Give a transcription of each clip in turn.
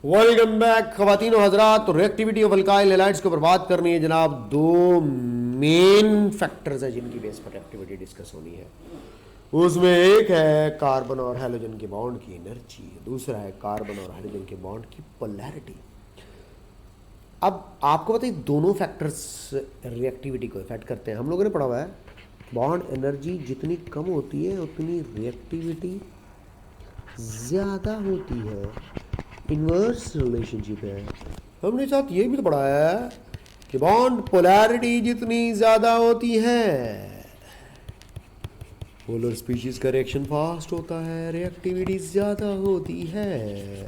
Welcome back खवातीन और हजरात। तो रिएक्टिविटी ऑफ अल्काइल हैलाइड्स के ऊपर बात करनी है जनाब। दो मेन फैक्टर्स है जिनकी बेस पर रिएक्टिविटी डिस्कस होनी है। उसमें एक है कार्बन और हैलोजन के बॉन्ड की एनर्जी, दूसरा है कार्बन और हाइड्रोजन के बॉन्ड की पोलैरिटी। अब आपको पता है दोनों फैक्टर्स रिएक्टिविटी को इफेक्ट करते हैं। हम लोगों ने पढ़ा हुआ है बॉन्ड एनर्जी जितनी कम होती है उतनी रिएक्टिविटी ज़्यादा होती है। इन्वर्स रिलेशनशिप है। हमने साथ ये भी तो पढ़ा है कि बॉन्ड पोलैरिटी जितनी ज़्यादा होती है पोलर स्पीशीज का रिएक्शन फास्ट होता है, रिएक्टिविटी ज़्यादा होती है।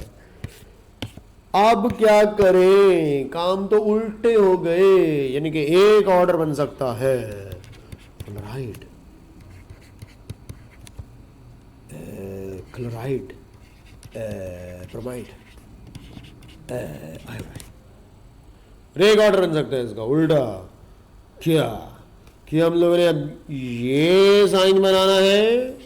अब क्या करें, काम तो उल्टे हो गए, यानी कि एक ऑर्डर बन सकता है क्लोराइड, क्लोराइड, ब्रोमाइड, एक ऑर्डर बन सकता है इसका उल्टा। क्या कि हम लोगों ने अब ये साइन बनाना है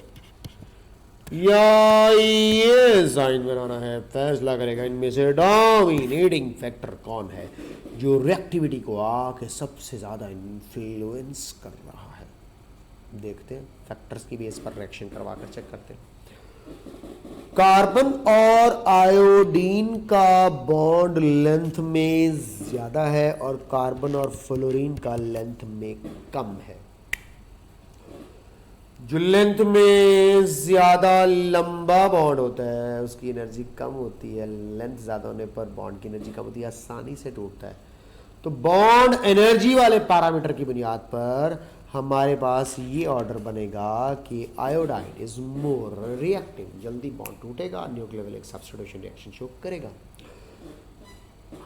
या ये साइन बनाना है, फैसला करेगा इनमें से डोमिनेटिंग फैक्टर कौन है जो रिएक्टिविटी को आके सबसे ज्यादा इन्फ्लुएंस कर रहा है। देखते हैं फैक्टर्स की बेस पर रिएक्शन करवा कर चेक करते हैं। कार्बन और आयोडीन का बॉन्ड लेंथ में ज्यादा है और कार्बन और फ्लोरीन का लेंथ में कम है। जो लेंथ में ज्यादा लंबा बॉन्ड होता है उसकी एनर्जी कम होती है, लेंथ ज्यादा होने पर बॉन्ड की एनर्जी कम होती है, आसानी से टूटता है। तो बॉन्ड एनर्जी वाले पैरामीटर की बुनियाद पर हमारे पास ये ऑर्डर बनेगा कि आयोडाइड इज मोर रिएक्टिव, जल्दी बॉन्ड टूटेगा, न्यूक्लियोफिलिक सब्स्टिट्यूशन रिएक्शन शो करेगा।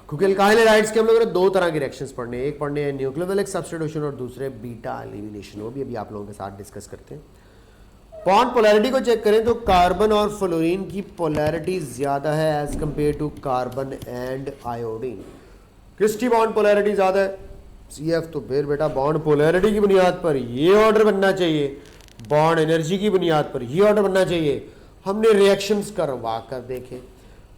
क्योंकि अल्काइल हैलाइड्स के हम लोगों ने दो तरह के रिएक्शंस पढ़ने हैं, एक पढ़ने हैं न्यूक्लियोफिलिक सब्स्टिट्यूशन और दूसरे बीटा एलिमिनेशन। वो भी अभी आप लोगों के साथ डिस्कस करते हैं। बॉन्ड पोलैरिटी को चेक करें तो कार्बन और फ्लोरीन की पोलैरिटी ज्यादा है as compared to carbon and iodine. किसकी बॉन्ड पोलैरिटी ज्यादा है? CF। तो फिर बेटा बॉन्ड पोलैरिटी की बुनियाद पर ये ऑर्डर बनना चाहिए, बॉन्ड एनर्जी की बुनियाद पर ये ऑर्डर बनना चाहिए। हमने रिएक्शंस करवा कर देखे,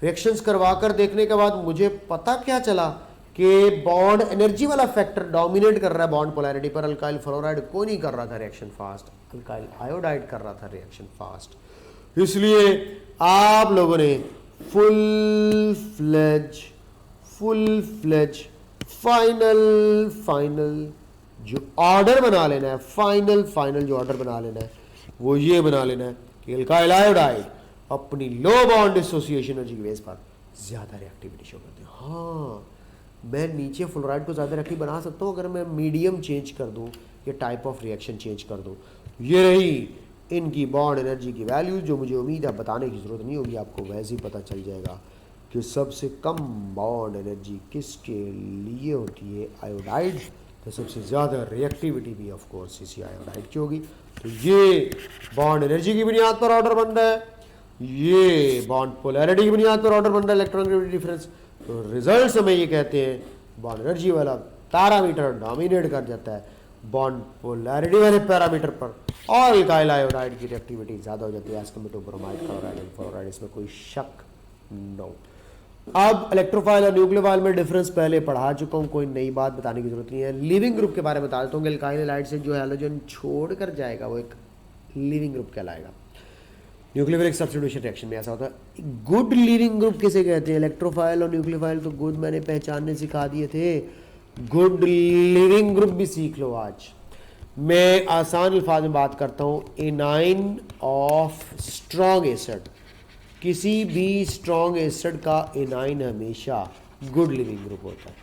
रिएक्शंस करवा कर देखने के बाद मुझे पता क्या चला कि बॉन्ड एनर्जी वाला फैक्टर डोमिनेट कर रहा है बॉन्ड पोलैरिटी पर। अल्काइल फ्लोराइड कोई नहीं कर रहा था रिएक्शन फास्ट, अल्काइल आयोडाइड कर रहा था रिएक्शन फास्ट। इसलिए आप लोगों ने फुल फ्लेज फाइनल जो ऑर्डर बना लेना है, फाइनल जो ऑर्डर बना लेना है वो ये बना लेना है कि अल्काइल आयोडाइड अपनी लो बॉन्ड एसोसिएशन एनर्जी की बेस पर ज्यादा रिएक्टिविटी शो करते हैं। हाँ, मैं नीचे फ्लोराइड को ज्यादा रिएक्टिव बना सकता हूँ अगर मैं मीडियम चेंज कर दूँ या टाइप ऑफ रिएक्शन चेंज कर दूँ। ये रही इनकी बॉन्ड एनर्जी की वैल्यूज, जो मुझे उम्मीद है बताने की जरूरत नहीं होगी, आपको वैसे ही पता चल जाएगा कि सबसे कम बॉन्ड एनर्जी किसके लिए होती है, आयोडाइड। तो सबसे ज़्यादा रिएक्टिविटी भी ऑफ कोर्स इसी आयोडाइड की होगी। तो ये बॉन्ड एनर्जी की बुनियाद पर ऑर्डर बन रहा है, ये बॉन्ड पोलैरिटी की बुनियाद पर ऑर्डर बन रहा है, इलेक्ट्रॉन डिफरेंस। तो रिजल्ट में ये कहते हैं बॉन्ड एनर्जी वाला पैरामीटर डोमिनेट कर जाता है बॉन्ड पोलैरिटी वाले पैरामीटर पर, और अल्काइल आयोडाइड की रिएक्टिविटी ज़्यादा हो जाती है as compared to bromide, chloride and fluoride. इसमें कोई शक नो। अब इलेक्ट्रोफाइल और न्यूक्लियोफाइल में डिफरेंस पहले पढ़ा चुका हूं, कोई नई बात बताने की जरूरत नहीं है। लिविंग ग्रुप के बारे में बता देता हूँ। अल्काइल हैलाइड से जो हैलोजन छोड़ कर जाएगा वो एक लिविंग ग्रुप कहलाएगा। न्यूक्लियोफिलिक सब्स्टिट्यूशन रिएक्शन में ऐसा होता है। गुड लिविंग ग्रुप किसे कहते हैं? इलेक्ट्रोफाइल और न्यूक्लियोफाइल तो गुड मैंने पहचानने सिखा दिए थे, गुड लिविंग ग्रुप भी सीख लो आज। मैं आसान अल्फाज में बात करता हूँ। एनाइन ऑफ स्ट्रॉन्ग एसिड, किसी भी स्ट्रॉन्ग एसिड का एनाइन हमेशा गुड लिविंग ग्रुप होता है।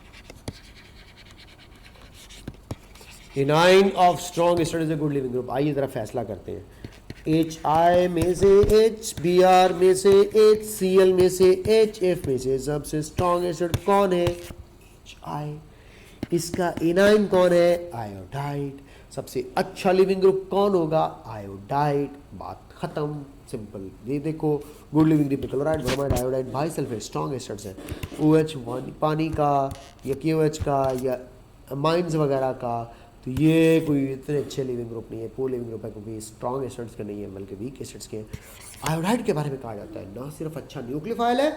A9 of strong acid is a good leaving group. आइए जरा फैसला करते हैं। HI में से H, Br में से H, Cl में से H, F में से सबसे स्ट्रॉन्ग एसिड कौन है? HI। इसका एनाइन कौन है? आयोडाइड। सबसे अच्छा लिविंग ग्रुप कौन होगा? आयोडाइड। बात खत्म, सिंपल। ये देखो good leaving group chloride, bromide, iodide, bisulphate strong acids हैं। OH पानी का या KOH का या अमाइंस वगैरह का, तो ये कोई इतने अच्छे लिविंग ग्रुप नहीं है, पुअर लिविंग ग्रुप है, क्योंकि स्ट्रॉन्ग एसिड्स के नहीं है बल्कि वीक एसिड्स के। आयोडाइड के बारे में कहा जाता है ना सिर्फ अच्छा न्यूक्लियोफाइल है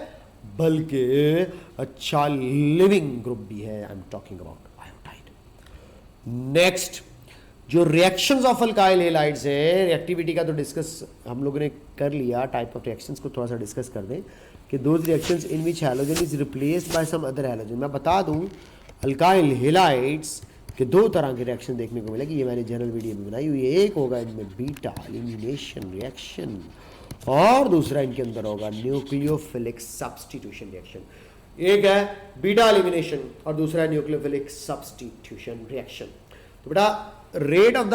बल्कि अच्छा लिविंग ग्रुप भी है। I am talking about iodide. Next, जो रिएक्शंस ऑफ अल्काइल हेलाइड्स है, रिएक्टिविटी का तो डिस्कस हम लोगों ने कर लिया। टाइप ऑफ रिएक्शंस को थोड़ा सा डिस्कस कर दें कि those reactions in which halogen is replaced by some other halogen. मैं बता दूं अल्काइल हेलाइड्स के दो तरह के रिएक्शन देखने को मिलेगी, ये मैंने जनरल वीडियो में बनाई हुई है। एक होगा इनमें बीटा एलिमिनेशन रिएक्शन और दूसरा इनके अंदर होगा न्यूक्लियोफिलिक सब्स्टिट्यूशन रिएक्शन। एक है बीटा एलिमिनेशन और दूसरा है न्यूक्लियोफिलिक सब्स्टिट्यूशन रिएक्शन। तो बेटा rate of the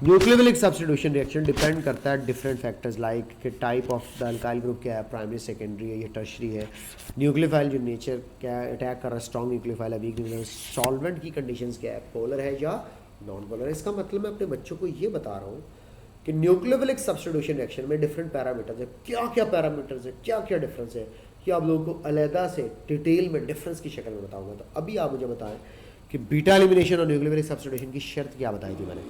nucleophilic substitution reaction depend करता है डिफरेंट फैक्टर्स लाइक कि type of the alkyl group क्या है, प्राइमरी सेकेंडरी है या टर्शरी है, न्यूक्लियोफाइल जो नेचर क्या है, अटैक कर रहा है, स्ट्रॉन्ग न्यूक्लियोफाइल है, वीक न्यूक्लियोफाइल, सॉल्वेंट की कंडीशंस क्या है, पोलर है या नॉन पोलर है। इसका मतलब मैं अपने बच्चों को ये बता रहा हूँ कि न्यूक्लियोफिलिक सब्स्टिट्यूशन रिएक्शन में डिफरेंट पैरामीटर्स है। क्या क्या पैरामीटर्स है, क्या क्या डिफरेंस है, कि आप लोगों को अलहदा से डिटेल में डिफरेंस की शक्ल में बताऊंगा। तो अभी आप मुझे बताएं कि बीटा एलिमिनेशन और न्यूक्लियोफिलिक सब्स्टिट्यूशन की शर्त क्या बताई थी मैंने।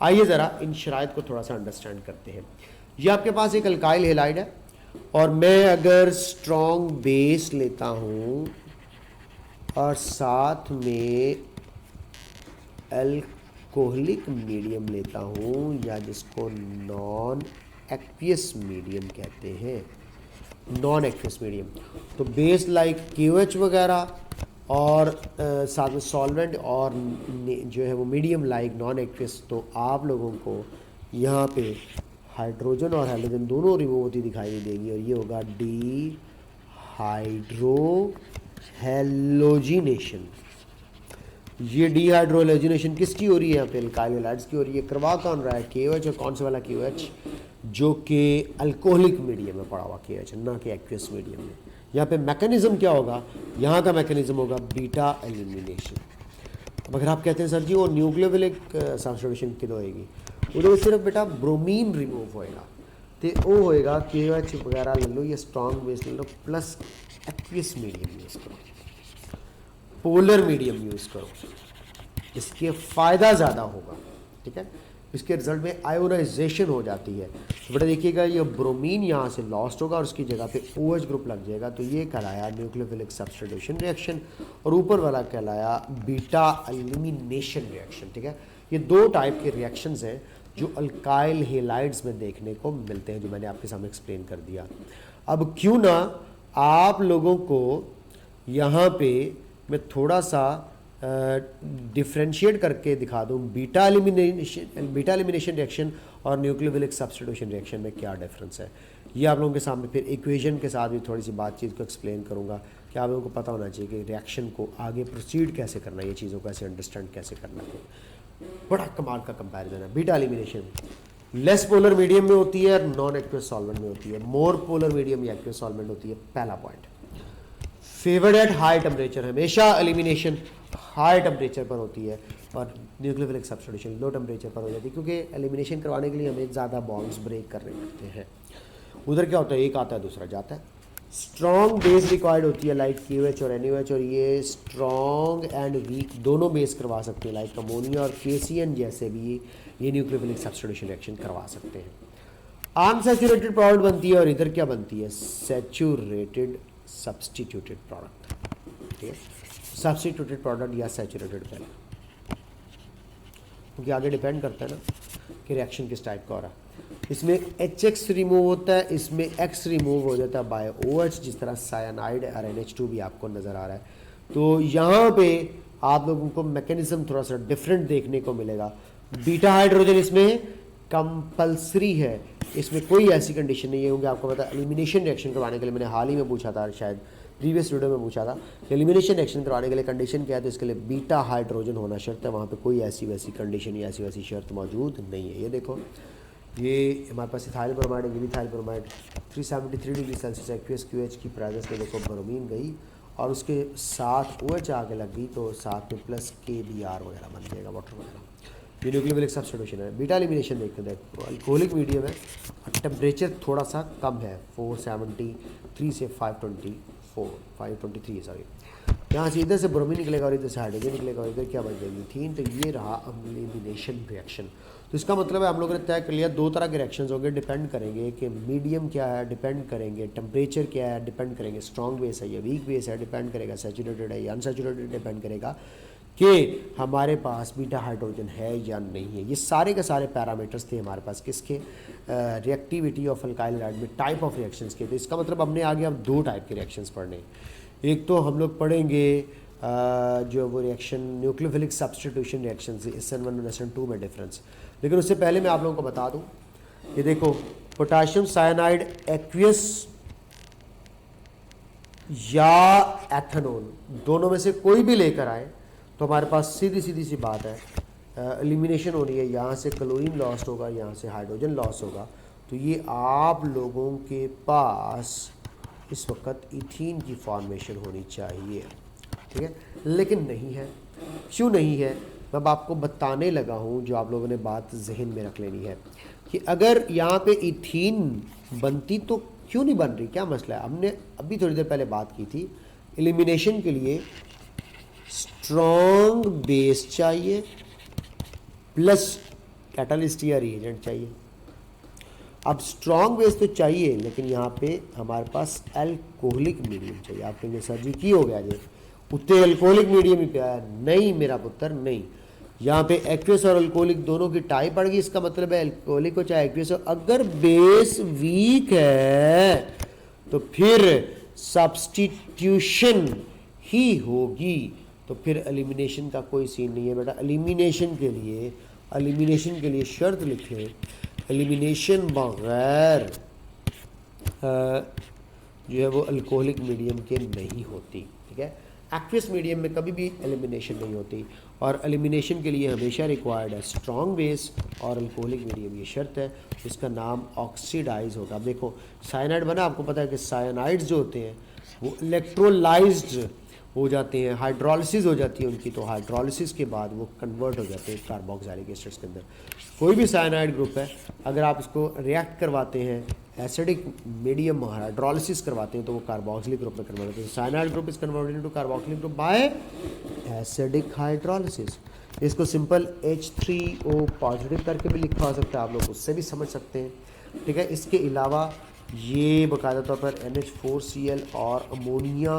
आइए ज़रा इन शराइत को थोड़ा सा अंडरस्टैंड करते हैं। ये आपके पास एक अल्काइल हेलाइड है और मैं अगर स्ट्रॉन्ग बेस लेता हूँ और साथ में अल्कोहलिक मीडियम लेता हूँ या जिसको नॉन एक्वियस मीडियम कहते हैं, नॉन एक्वियस मीडियम, तो बेस लाइक KOH वगैरह और साथ में सॉल्वेंट और जो है वो मीडियम लाइक नॉन एक्वियस, तो आप लोगों को यहाँ पे हाइड्रोजन और हेलोजन दोनों रिमूव होती दिखाई देगी और ये होगा डी हाइड्रो हेलोजिनेशन। ये डी हाइड्रो हेलोजिनेशन किसकी हो रही है यहाँ पे, अल्काइल हेलाइड्स की हो रही है। करवा कौन रहा है, KOH, और कौन सा वाला KOH, जो कि अल्कोहलिक मीडियम में पड़ा हुआ KOH, ना कि एक्वियस मीडियम में। यहाँ पे मैकेनिज्म क्या होगा, यहाँ का मैकेनिज्म होगा बीटा एलिमिनेशन। अब अगर आप कहते हैं सर जी वो न्यूक्लियोफिलिक सब्स्टिट्यूशन किधर होएगी, उधर सिर्फ बेटा ब्रोमीन रिमूव होएगा, तो वो होएगा KOH वगैरह ले लो या स्ट्रॉन्ग बेस ले लो प्लस एक्वियस मीडियम यूज़ करो, पोलर मीडियम यूज़ करो, इसके फ़ायदा ज़्यादा होगा। ठीक है, इसके रिजल्ट में आयोनाइजेशन हो जाती है। तो बेटा देखिएगा ये ब्रोमीन यहाँ से लॉस्ट होगा और उसकी जगह पे OH ग्रुप लग जाएगा, तो ये कहलाया न्यूक्लियोफिलिक सब्स्टिट्यूशन रिएक्शन और ऊपर वाला कहलाया बीटा एलिमिनेशन रिएक्शन। ठीक है, ये दो टाइप के रिएक्शंस हैं जो अल्काइल हेलाइड्स में देखने को मिलते हैं, जो मैंने आपके सामने एक्सप्लेन कर दिया। अब क्यों ना आप लोगों को यहाँ पे मैं थोड़ा सा डिफ्रेंशिएट करके दिखा दूं बीटा एलिमिनेशन रिएक्शन और न्यूक्लियोफिलिक सब्स्टिट्यूशन रिएक्शन में क्या डिफरेंस है। ये आप लोगों के सामने फिर इक्वेशन के साथ भी थोड़ी सी बातचीत को एक्सप्लेन करूंगा कि आप लोगों को पता होना चाहिए कि रिएक्शन को आगे प्रोसीड कैसे करना है, ये चीज़ों को ऐसे अंडरस्टैंड कैसे करना है। बड़ा कमाल का कंपैरिजन है। Beta elimination less polar medium में होती है, नॉन एक्वियस सॉल्वेंट में होती है, मोर पोलर मीडियम या एक्वियस सॉल्वेंट होती है। पहला point, favoured at high temperature, हमेशा एलिमिनेशन हाई टेम्परेचर पर होती है और न्यूक्लियोफिलिक सब्स्टिट्यूशन लो टेम्परेचर पर हो जाती है, क्योंकि एलिमिनेशन करवाने के लिए हमें ज़्यादा बॉन्ड्स ब्रेक करने पड़ते हैं। उधर क्या होता है, एक आता है दूसरा जाता है। स्ट्रॉन्ग बेस रिक्वायर्ड होती है लाइक KOH और NaOH, और ये स्ट्रॉन्ग एंड वीक दोनों बेस करवा सकते हैं लाइक अमोनिया और KCN जैसे भी ये न्यूक्लियोफिलिक सब्स्टिट्यूशन रिएक्शन करवा सकते हैं। अनसैचुरेटेड प्रोडक्ट बनती है और इधर क्या बनती है, सैचुरेटेड सब्स्टिट्यूटेड प्रोडक्ट। ठीक है, सब्स्टिट्यूटेड प्रोडक्ट या सैचुरेटेड पहले, क्योंकि आगे डिपेंड करता है ना कि रिएक्शन किस टाइप का हो रहा है। इसमें HX रिमूव होता है, इसमें X रिमूव हो जाता है बाय OH, जिस तरह साइनाइड और NH2 भी आपको नज़र आ रहा है। तो यहाँ पे आप लोगों को मैकेनिज्म थोड़ा सा डिफरेंट देखने को मिलेगा। बीटा हाइड्रोजन इसमें कंपल्सरी है, इसमें कोई ऐसी कंडीशन नहीं है, क्योंकि आपको पता है एलिमिनेशन रिएक्शन करवाने के लिए मैंने हाल ही में पूछा था, शायद प्रीवियस वीडियो में पूछा था कि एलिमिनेशन रिएक्शन करवाने के लिए कंडीशन क्या है, तो इसके लिए बीटा हाइड्रोजन होना शर्त है। वहाँ पे कोई ऐसी वैसी कंडीशन या ऐसी वैसी शर्त मौजूद नहीं है। ये देखो, ये हमारे पास इथाइल ब्रोमाइड है, ethyl bromide 373 degree Celsius aqueous QH की प्रेजेंस में देखो ब्रोमीन गई और उसके साथ OH आगे लग गई, तो साथ में प्लस KBr वगैरह बन जाएगा, वाटर वगैरह। ये न्यूक्लियोफिलिक सब्स्टिट्यूशन है। बीटा एलिमिनेशन देखते हैं, अल्कोहलिक मीडियम है और टेम्परेचर थोड़ा सा कम है, 473 से 523 सॉरी। यहाँ से इधर से ब्रोमीन निकलेगा और इधर से हाइड्रोजन निकलेगा और इधर क्या बन जाएगी इथीन। तो ये रहा एलिमिनेशन रिएक्शन। तो इसका मतलब है हम लोगों ने तय कर लिया दो तरह के रिएक्शंस होंगे, डिपेंड करेंगे कि मीडियम क्या है, डिपेंड करेंगे टेम्परेचर क्या है, डिपेंड करेंगे स्ट्रॉन्ग बेस है या वीक बेस है, डिपेंड करेगा सैचुरेटेड है या अनसैचुरेटेड, डिपेंड करेगा कि हमारे पास बीटा हाइड्रोजन है या नहीं है। ये सारे के सारे पैरामीटर्स थे हमारे पास किसके, रिएक्टिविटी ऑफ अल्काइल हैलाइड में, टाइप ऑफ रिएक्शंस के। तो इसका मतलब हमने आगे अब दो टाइप के रिएक्शंस पढ़ने। एक तो हम लोग पढ़ेंगे जो वो रिएक्शन न्यूक्लियोफिलिक सब्स्टिट्यूशन रिएक्शन से SN1 और SN2 में डिफरेंस। लेकिन उससे पहले मैं आप लोगों को बता दूं, ये देखो पोटाशियम साइनाइड एक्वियस या एथेनॉल दोनों में से कोई भी लेकर आए तो हमारे पास सीधी सीधी सी बात है, एलिमिनेशन हो रही है, यहाँ से क्लोरीन लॉस होगा, यहाँ से हाइड्रोजन लॉस होगा। तो ये आप लोगों के पास इस वक्त इथीन की फॉर्मेशन होनी चाहिए, ठीक है, लेकिन नहीं है। क्यों नहीं है मैं अब आपको बताने लगा हूँ, जो आप लोगों ने बात जहन में रख लेनी है कि अगर यहाँ पे इथीन बनती तो क्यों नहीं बन रही, क्या मसला है। हमने अभी थोड़ी देर पहले बात की थी, एलिमिनेशन के लिए स्ट्रॉन्ग बेस चाहिए प्लस कैटलिस्ट या रिएजेंट चाहिए। अब स्ट्रॉन्ग बेस तो चाहिए लेकिन यहाँ पे हमारे पास अल्कोहलिक मीडियम चाहिए। आप कहेंगे सर जी की हो गया जी, उत्ते अल्कोहलिक मीडियम ही पे आया। नहीं मेरा पुत्र नहीं, यहाँ पे एक्वियस और अल्कोहलिक दोनों की टाइप पड़ गई। इसका मतलब है अल्कोहलिक हो चाहे एक्वियस हो, अगर बेस वीक है तो फिर सब्स्टिट्यूशन ही होगी, तो फिर एलिमिनेशन का कोई सीन नहीं है बेटा। एलिमिनेशन के लिए शर्त लिखें, एलिमिनेशन बगैर जो है वो अल्कोहलिक मीडियम के नहीं होती, ठीक है। एक्वियस मीडियम में कभी भी एलिमिनेशन नहीं होती और एलिमिनेशन के लिए हमेशा रिक्वायर्ड है स्ट्रॉन्ग बेस और अल्कोहलिक मीडियम, ये शर्त है। इसका नाम ऑक्सीडाइज होगा। अब देखो साइनाइड बना, आपको पता है कि साइनाइड्स जो होते हैं वो इलेक्ट्रोलाइज्ड हो जाते हैं, हाइड्रोलिसिस हो जाती है उनकी, तो हाइड्रोलिसिस के बाद वो कन्वर्ट हो जाते हैं कार्बोक्सिलिक एसिड्स के अंदर। कोई भी साइनाइड ग्रुप है अगर आप इसको रिएक्ट करवाते हैं, एसिडिक मीडियम हाइड्रोलिसिस करवाते हैं तो वो कार्बोक्सिलिक ग्रुप में कन्वर्ट होते हैं। Cyanide group is converted into carboxylic group by acidic hydrolysis. इसको सिंपल H3O पॉजिटिव करके भी लिखा हो सकता है, आप लोग उससे भी समझ सकते हैं, ठीक है। इसके अलावा ये बाकायदा तौर पर NH4Cl और अमोनिया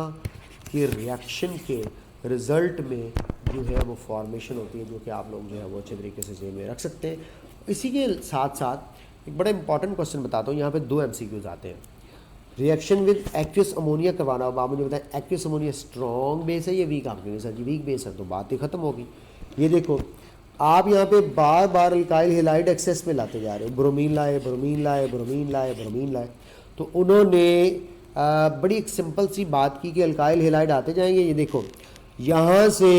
के रिएक्शन के रिज़ल्ट में जो है वो फॉर्मेशन होती है, जो कि आप लोग जो है वो अच्छे तरीके से जेब में रख सकते हैं। इसी के साथ साथ एक बड़ा इंपॉर्टेंट क्वेश्चन बताता हूँ, यहाँ पे 2 MCQs आते हैं। रिएक्शन विद एक्वियस अमोनिया करवाना होगा, आप मुझे बताएं एक्वियस अमोनिया स्ट्रॉन्ग बेस है या वीक। आप कहेंगे सर जी वीक बेस है, तो बात ही खत्म होगी। ये देखो आप यहाँ पे बार बार अल्काइल हैलाइड एक्सेस में लाते जा रहे हो, ब्रोमीन लाए ब्रोमीन लाए ब्रोमीन लाए ब्रोमीन लाए, तो उन्होंने बड़ी एक सिंपल सी बात की कि अल्काइल हैलाइड आते जाएंगे। ये देखो यहाँ से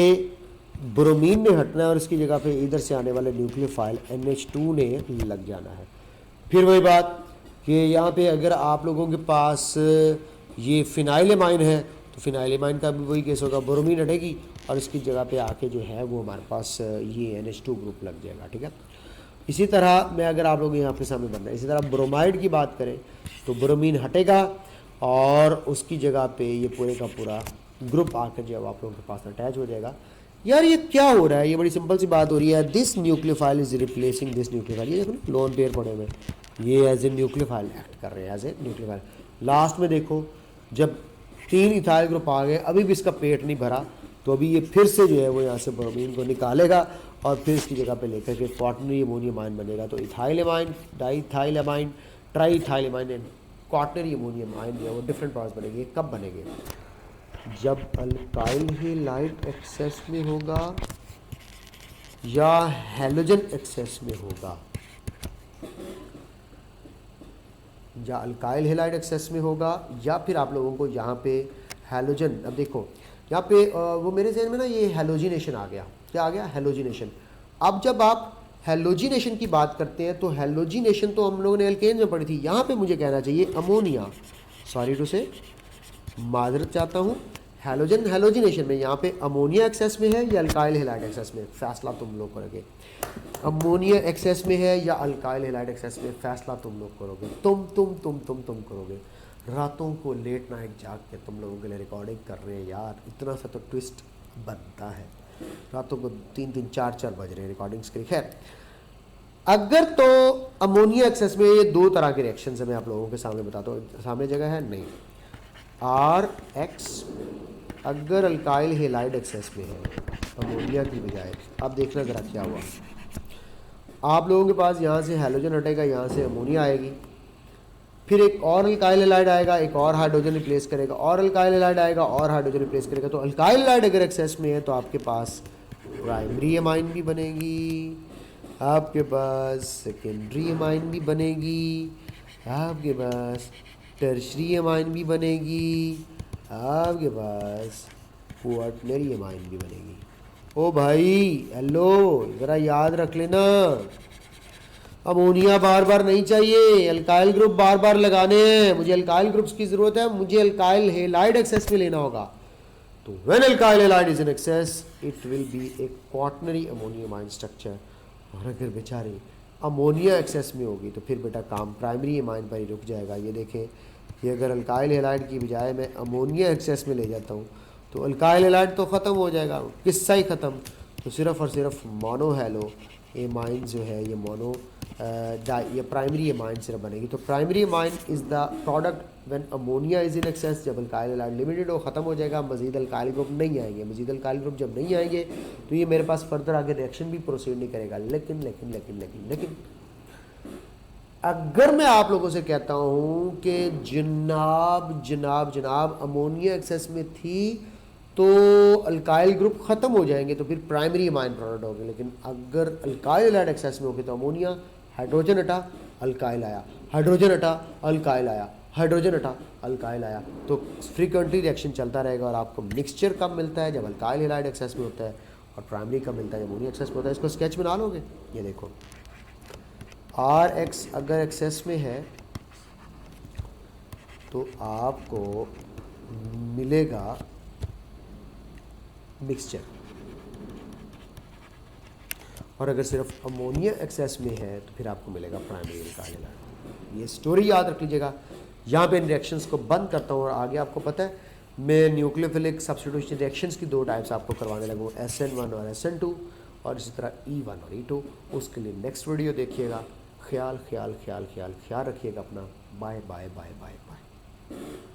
ब्रोमीन ने हटना है और इसकी जगह पे इधर से आने वाले न्यूक्लियोफाइल NH2 ने लग जाना है। फिर वही बात कि यहाँ पे अगर आप लोगों के पास ये फिनाइलेमाइन है तो फिनाइलेमाइन का भी वही केस होगा, ब्रोमीन हटेगी और इसकी जगह पे आके जो है वो हमारे पास ये NH2 ग्रुप लग जाएगा, ठीक है। इसी तरह मैं अगर आप लोग यहाँ पे सामने बनना है, इसी तरह ब्रोमाइड की बात करें तो ब्रोमीन हटेगा और उसकी जगह पे ये पूरे का पूरा ग्रुप आकर जो है आप लोगों के पास अटैच हो जाएगा। यार ये क्या हो रहा है, ये बड़ी सिंपल सी बात हो रही है, this nucleophile is replacing this nucleophile. ये देखो लोन पेयर पड़े हुए, ये एज ए न्यूक्लियोफाइल एक्ट कर रहे हैं, एज ए न्यूक्लियोफाइल। लास्ट में देखो जब 3 इथाइल ग्रुप आ गए, अभी भी इसका पेट नहीं भरा, तो अभी ये फिर से जो है वो यहाँ से ब्रोमीन को निकालेगा और फिर इसकी जगह पे लेकर के क्वाटरनरी अमोनियम आयन बनेगा। तो इथाइलेमाइन, डाईइथाइलेमाइन, ट्राईइथाइलेमाइन एंड क्वाटरनरी अमोनियम आयन जो है वो डिफरेंट प्रोडक्ट्स बनेंगे। कब बनेंगे? जब अल्काइल हैलाइड एक्सेस में होगा या हैलोजन एक्सेस में होगा। या अल्काइल हैलाइड एक्सेस में होगा या फिर आप लोगों को यहाँ पे हैलोजन। अब देखो यहाँ पे वो मेरे जहन में ना ये हैलोजिनेशन आ गया। क्या आ गया? हैलोजिनेशन। अब जब आप हैलोजिनेशन की बात करते हैं तो हैलोजिनेशन तो हम लोगों ने एल्केन में पढ़ी थी, यहाँ पे मुझे कहना चाहिए अमोनिया, सॉरी टू से, माजरत चाहता हूँ। हैलोजन हैलोजिनेशन में यहाँ पे अमोनिया एक्सेस में है या अल्काइल हैलाइड एक्सेस में, फैसला तुम लोग करोगे। अमोनिया एक्सेस में है या अल्काइल हैलाइड एक्सेस में, फैसला तुम लोग करोगे। तुम करोगे। रातों को लेट नाइट जाग के तुम लोगों के लिए रिकॉर्डिंग कर रहे हैं यार, इतना सा तो ट्विस्ट बनता है। रातों को 3-3 4-4 बज रहे हैं रिकॉर्डिंग्स के लिए। खैर, अगर तो अमोनिया एक्सेस में ये दो तरह के रिएक्शन है, मैं आप लोगों के सामने बताता हूँ। सामने जगह है नहीं, आर एक्स अगर अल्काइल हेलाइड एक्सेस में है अमोनिया की बजाय, अब देखना ज़रा क्या हुआ। आप लोगों के पास यहाँ से हैलोजन हटेगा, यहाँ से अमोनिया आएगी, फिर एक और अल्काइल हेलाइड आएगा, एक और हाइड्रोजन रिप्लेस करेगा, और अल्काइल हेलाइड आएगा और हाइड्रोजन रिप्लेस करेगा। तो अल्काइल हेलाइड अगर एक्सेस में है तो आपके पास प्राइमरी एमाइन भी बनेगी, आपके पास सेकेंडरी एमाइन भी बनेगी, आपके पास टर्शरी एमाइन भी बनेगी, आपके पास क्वार्टनरी एमाइन भी बनेगी। ओ भाई हेलो, ज़रा याद रख लेना, अमोनिया बार बार नहीं चाहिए, अल्काइल ग्रुप बार बार लगाने हैं। मुझे अल्काइल ग्रुप्स की ज़रूरत है, मुझे अल्काइल हेलाइड एक्सेस में लेना होगा। तो when alkyl halide is in excess it will be A quaternary ammonia amine structure. और अगर बेचारे अमोनिया एक्सेस में होगी तो फिर बेटा काम प्राइमरी एमाइन पर ही रुक जाएगा। ये देखें, ये अगर अल्काइल हेलाइड की बजाय मैं अमोनिया एक्सेस में ले जाता हूँ तो अल्काइल हेलाइड तो ख़त्म हो जाएगा, किस्सा ही ख़त्म। तो सिर्फ़ और सिर्फ मोनो हेलो एमाइन जो है ये मोनो ये प्राइमरी एमाइन सिर्फ बनेगी। तो primary amine is the product when ammonia is in excess. जब अल्काइल हेलाइड लिमिटेड हो, ख़त्म हो जाएगा, मजीद अल्काइल ग्रुप नहीं आएंगे। मजीद अल्काइल ग्रुप जब नहीं आएंगे तो ये मेरे पास फर्दर आगे रिएक्शन भी प्रोसीड नहीं करेगा। लेकिन लेकिन लेकिन लेकिन लेकिन अगर मैं आप लोगों से कहता हूँ कि जनाब जनाब जनाब अमोनिया एक्सेस में थी तो अल्काइल ग्रुप ख़त्म हो जाएंगे, तो फिर प्राइमरी एमाइन प्रोडक्ट होगी। लेकिन अगर अल्काइल हेलाइड एक्सेस में होगी तो अमोनिया, हाइड्रोजन हटा अल्काइल आया, हाइड्रोजन हटा अल्काइल आया, हाइड्रोजन हटा अल्काइल आया। तो फ्रीक्वेंटली रिएक्शन चलता रहेगा। और आपको मिक्सचर कब मिलता है? जब अल्काइल हेलाइड एक्सेस में होता है, और प्राइमरी कब मिलता है? जब अमोनिया एक्सेस में होता है। इसको स्केच बना लोगे, ये देखो आर एक्स अगर एक्सेस में है तो आपको मिलेगा मिक्सचर, और अगर सिर्फ अमोनिया एक्सेस में है तो फिर आपको मिलेगा प्राइमरी अल्काइल हेलाइड। ये स्टोरी याद रख लीजिएगा। यहाँ पे इन रिएक्शंस को बंद करता हूँ और आगे आपको पता है मैं न्यूक्लियोफिलिक सब्स्टिट्यूशन रिएक्शंस की दो टाइप्स आपको करवाने लगूँ, SN1 और SN2, और इसी तरह E1 और E2। उसके लिए नेक्स्ट वीडियो देखिएगा। ख्याल ख्याल ख्याल ख्याल ख्याल रखिएगा अपना। Bye bye bye bye bye.